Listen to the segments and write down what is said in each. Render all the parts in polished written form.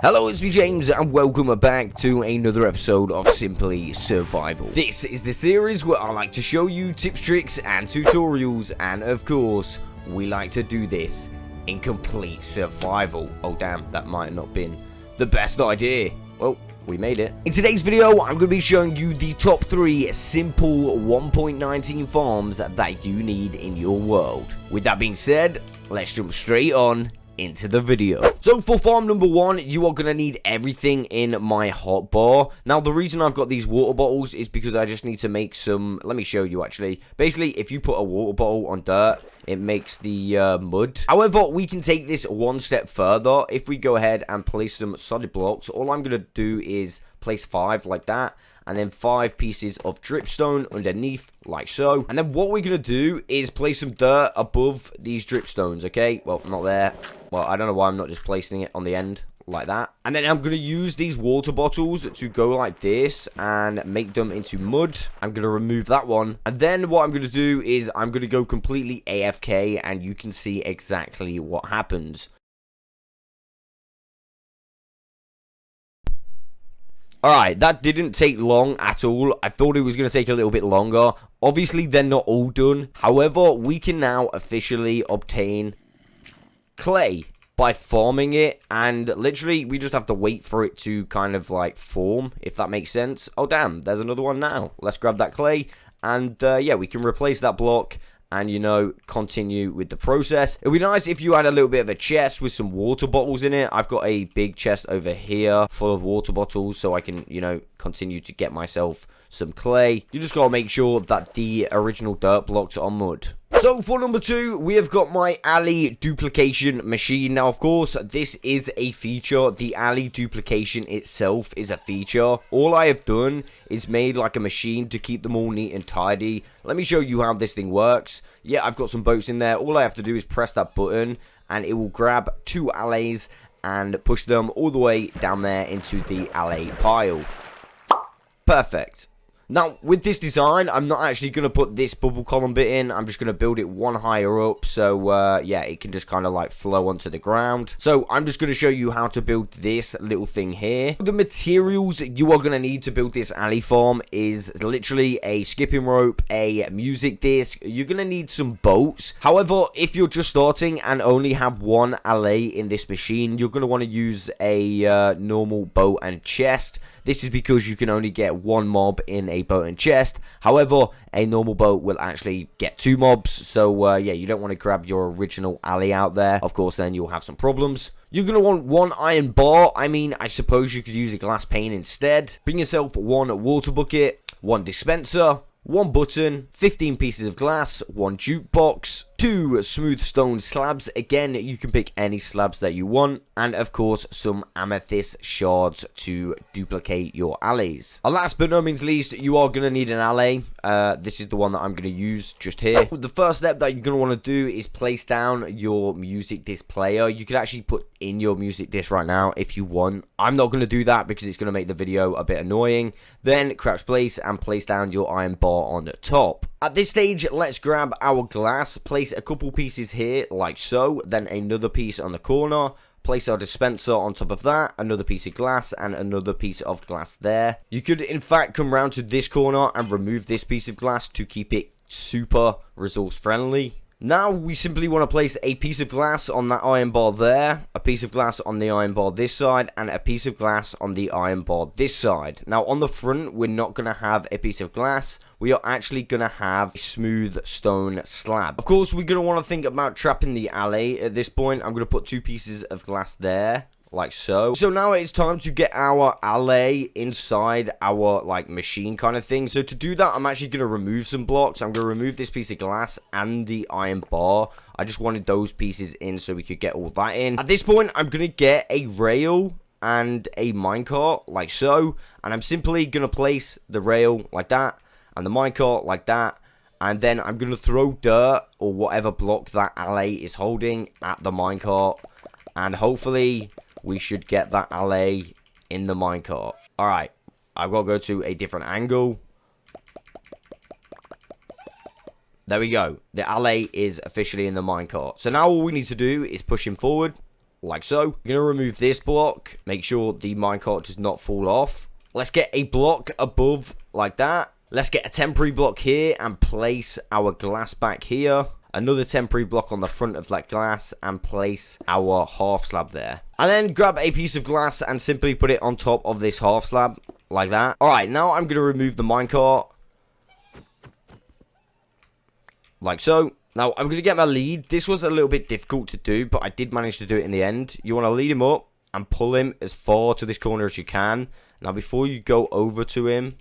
Hello, it's me James, and welcome back to another episode of Simply Survival. This is the series where I like to show you tips, tricks, and tutorials, and of course, we like to do this in complete survival. Oh damn, that might have not been the best idea. Well, we made it. In today's video, I'm going to be showing you the top 3 simple 1.19 farms that you need in your world. With that being said, let's jump straight on into the video. So for farm number 1, you are going to need everything in my hotbar. Now the reason I've got these water bottles is because I just need to make some, let me show you actually. Basically, if you put a water bottle on dirt, it makes the mud. However, we can take this one step further. If we go ahead and place some solid blocks, all I'm going to do is place 5 like that, and then 5 pieces of dripstone underneath, like so. And then what we're going to do is place some dirt above these dripstones, okay? Well, not there. Well, I don't know why I'm not just placing it on the end, like that. And then I'm going to use these water bottles to go like this and make them into mud. I'm going to remove that one. And then what I'm going to do is I'm going to go completely AFK, and you can see exactly what happens. Alright, that didn't take long at all. I thought it was going to take a little bit longer. Obviously, they're not all done. However, we can now officially obtain clay by farming it. And literally, we just have to wait for it to kind of like form, if that makes sense. Oh, damn, there's another one now. Let's grab that clay. And yeah, we can replace that block and, you know, continue with the process. It would be nice if you had a little bit of a chest with some water bottles in it. I've got a big chest over here full of water bottles, so I can, you know, continue to get myself some clay. You just gotta make sure that the original dirt blocks are mud. So for number 2, we have got my alley duplication machine. Now, of course, this is a feature. The alley duplication itself is a feature. All I have done is made like a machine to keep them all neat and tidy. Let me show you how this thing works. Yeah, I've got some boats in there. All I have to do is press that button and it will grab 2 alleys and push them all the way down there into the alley pile. Perfect. Now, with this design, I'm not actually going to put this bubble column bit in. I'm just going to build it one higher up. So, yeah, it can just kind of like flow onto the ground. So, I'm just going to show you how to build this little thing here. The materials you are going to need to build this alley farm is literally a skipping rope, a music disc. You're going to need some boats. However, if you're just starting and only have one alley in this machine, you're going to want to use a normal boat and chest. This is because you can only get one mob in a boat and chest. However, a normal boat will actually get 2 mobs. So, yeah, you don't want to grab your original alley out there. Of course, then you'll have some problems. You're going to want 1 iron bar. I mean, I suppose you could use a glass pane instead. Bring yourself 1 water bucket, 1 dispenser, 1 button, 15 pieces of glass, 1 jukebox, 2 smooth stone slabs. Again, you can pick any slabs that you want. And of course, some amethyst shards to duplicate your alleys. And last but no means least, you are going to need an alley. This is the one that I'm going to use just here. The first step that you're going to want to do is place down your music disc player. You could actually put in your music disc right now if you want. I'm not going to do that because it's going to make the video a bit annoying. Then crouch place and place down your iron bar on the top. At this stage, let's grab our glass, place a couple pieces here like so, then another piece on the corner, place our dispenser on top of that, another piece of glass, and another piece of glass there. You could in fact come round to this corner and remove this piece of glass to keep it super resource friendly. Now we simply want to place a piece of glass on that iron bar there, a piece of glass on the iron bar this side, and a piece of glass on the iron bar this side. Now on the front, we're not going to have a piece of glass. We are actually going to have a smooth stone slab. Of course, we're going to want to think about trapping the alley. At this point, I'm going to put 2 pieces of glass there, like so. So now it's time to get our alley inside our like machine kind of thing. So to do that, I'm actually going to remove some blocks. I'm going to remove this piece of glass and the iron bar. I just wanted those pieces in so we could get all that in. At this point, I'm going to get a rail and a minecart like so. And I'm simply going to place the rail like that and the minecart like that. And then I'm going to throw dirt or whatever block that alley is holding at the minecart. And hopefully we should get that alley in the minecart. Alright, I've got to go to a different angle. There we go. The alley is officially in the minecart. So now all we need to do is push him forward. like so. We're going to remove this block. Make sure the minecart does not fall off. Let's get a block above like that. Let's get a temporary block here and place our glass back here. Another temporary block on the front of that glass and place our half slab there. And then grab a piece of glass and simply put it on top of this half slab like that. Alright, now I'm going to remove the minecart. Like so. Now, I'm going to get my lead. This was a little bit difficult to do, but I did manage to do it in the end. You want to lead him up and pull him as far to this corner as you can. Now, before you go over to him,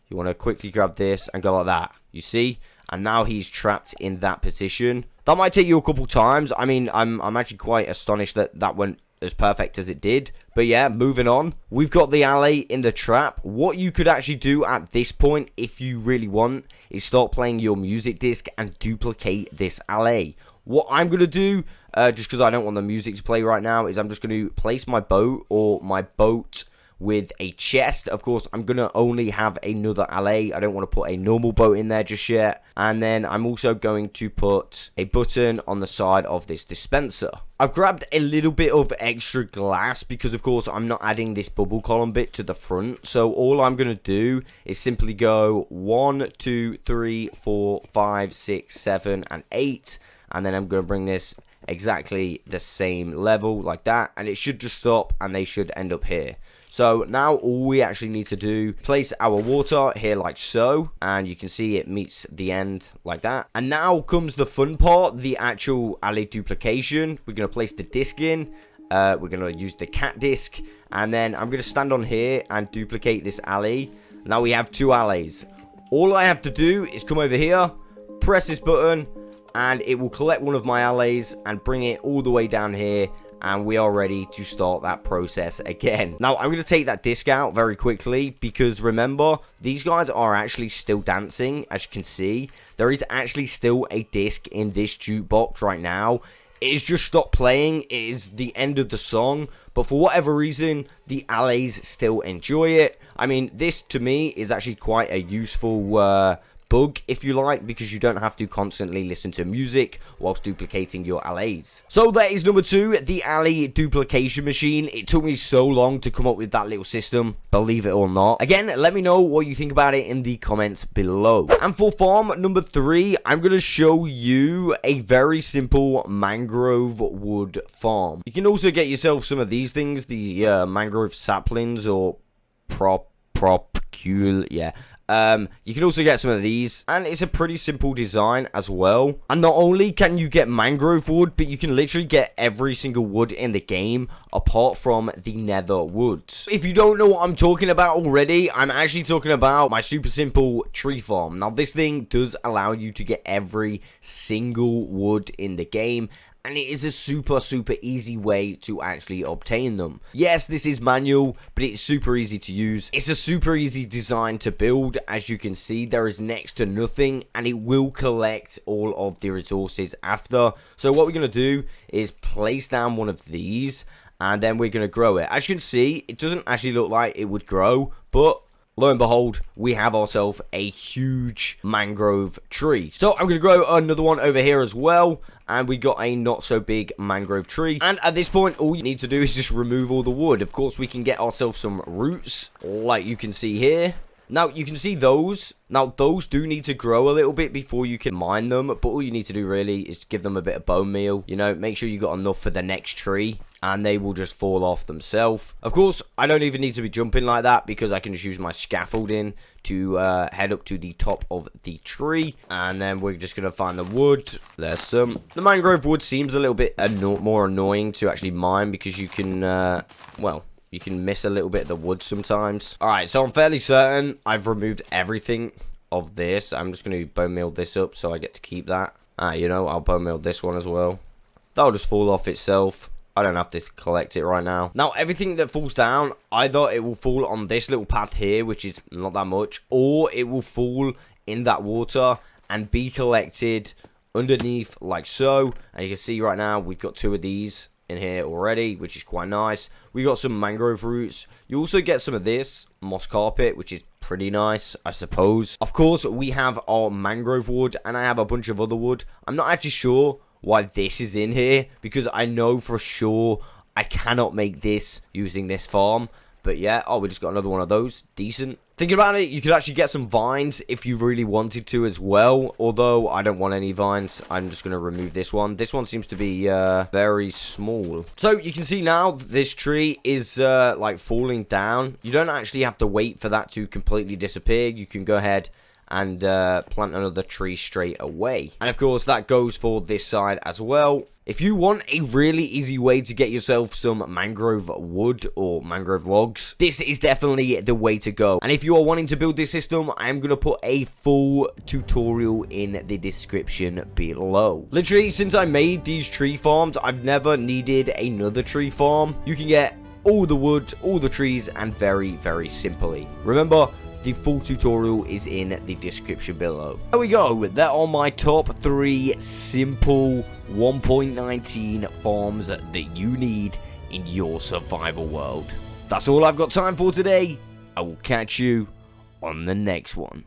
you want to quickly grab this and go like that. You see? And now he's trapped in that position. That might take you a couple times. I mean, I'm actually quite astonished that that went as perfect as it did. But yeah, moving on. We've got the alley in the trap. What you could actually do at this point, if you really want, is start playing your music disc and duplicate this alley. What I'm going to do, just because I don't want the music to play right now, is I'm just going to place my boat or my boat with a chest. Of course, I'm going to only have another alley. I don't want to put a normal boat in there just yet. And then I'm also going to put a button on the side of this dispenser. I've grabbed a little bit of extra glass because, of course, I'm not adding this bubble column bit to the front. So all I'm going to do is simply go 1, 2, 3, 4, 5, 6, 7, and 8. And then I'm going to bring this exactly the same level like that. And it should just stop and they should end up here. So now all we actually need to do, place our water here like so, and you can see it meets the end like that. And now comes the fun part, the actual alley duplication. We're going to place the disc in, we're going to use the cat disc, and then I'm going to stand on here and duplicate this alley. Now we have 2 alleys. All I have to do is come over here, press this button, and it will collect one of my alleys and bring it all the way down here. And we are ready to start that process again. Now, I'm going to take that disc out very quickly because remember, these guys are actually still dancing. As you can see, there is actually still a disc in this jukebox right now. It is just stopped playing. It is the end of the song. But for whatever reason, the alleys still enjoy it. I mean, this to me is actually quite a useful bug, if you like, because you don't have to constantly listen to music whilst duplicating your alleys. So that is number 2, the alley duplication machine. It took me so long to come up with that little system, believe it or not. Again, let me know what you think about it in the comments below. And for farm number 3, I'm going to show you a very simple mangrove wood farm. You can also get yourself some of these things, the mangrove saplings or propcule, yeah. You can also get some of these, and it's a pretty simple design as well. And not only can you get mangrove wood, but you can literally get every single wood in the game apart from the nether woods. If you don't know what I'm talking about already, I'm actually talking about my super simple tree farm. Now this thing does allow you to get every single wood in the game, and it is a super easy way to actually obtain them. Yes, this is manual, but it's super easy to use. It's a super easy design to build. As you can see, there is next to nothing, and it will collect all of the resources after. So what we're going to do is place down one of these, and then we're going to grow it. As you can see, it doesn't actually look like it would grow, but lo and behold, we have ourselves a huge mangrove tree. So I'm going to grow another one over here as well. And we got a not so big mangrove tree. And at this point, all you need to do is just remove all the wood. Of course, we can get ourselves some roots, like you can see here. Now, you can see those. Now, those do need to grow a little bit before you can mine them. But all you need to do, really, is give them a bit of bone meal. You know, make sure you got enough for the next tree. And they will just fall off themselves. Of course, I don't even need to be jumping like that because I can just use my scaffolding to head up to the top of the tree. And then we're just going to find the wood. There's some. The mangrove wood seems a little bit more annoying to actually mine because you can, well, you can miss a little bit of the wood sometimes. Alright, so I'm fairly certain I've removed everything of this. I'm just going to bone meal this up so I get to keep that. You know, I'll bone meal this one as well. That'll just fall off itself. I don't have to collect it right now. Now, everything that falls down, either it will fall on this little path here, which is not that much, or it will fall in that water and be collected underneath like so. And you can see right now, we've got 2 of these in here already, which is quite nice. We got some mangrove roots. You also get some of this moss carpet, which is pretty nice, I suppose. Of course, we have our mangrove wood, and I have a bunch of other wood. I'm not actually sure why this is in here, because I know for sure I cannot make this using this farm. But yeah, oh, we just got another one of those. Decent. Thinking about it, you could actually get some vines if you really wanted to as well. Although, I don't want any vines. I'm just going to remove this one. This one seems to be very small. So, you can see now this tree is like falling down. You don't actually have to wait for that to completely disappear. You can go ahead and plant another tree straight away. And of course, that goes for this side as well. If you want a really easy way to get yourself some mangrove wood or mangrove logs, this is definitely the way to go. And if you are wanting to build this system, I'm going to put a full tutorial in the description below. Literally, since I made these tree farms, I've never needed another tree farm. You can get all the wood, all the trees, and very, very simply. Remember, the full tutorial is in the description below. There we go. That are my top 3 simple 1.19 farms that you need in your survival world. That's all I've got time for today. I will catch you on the next one.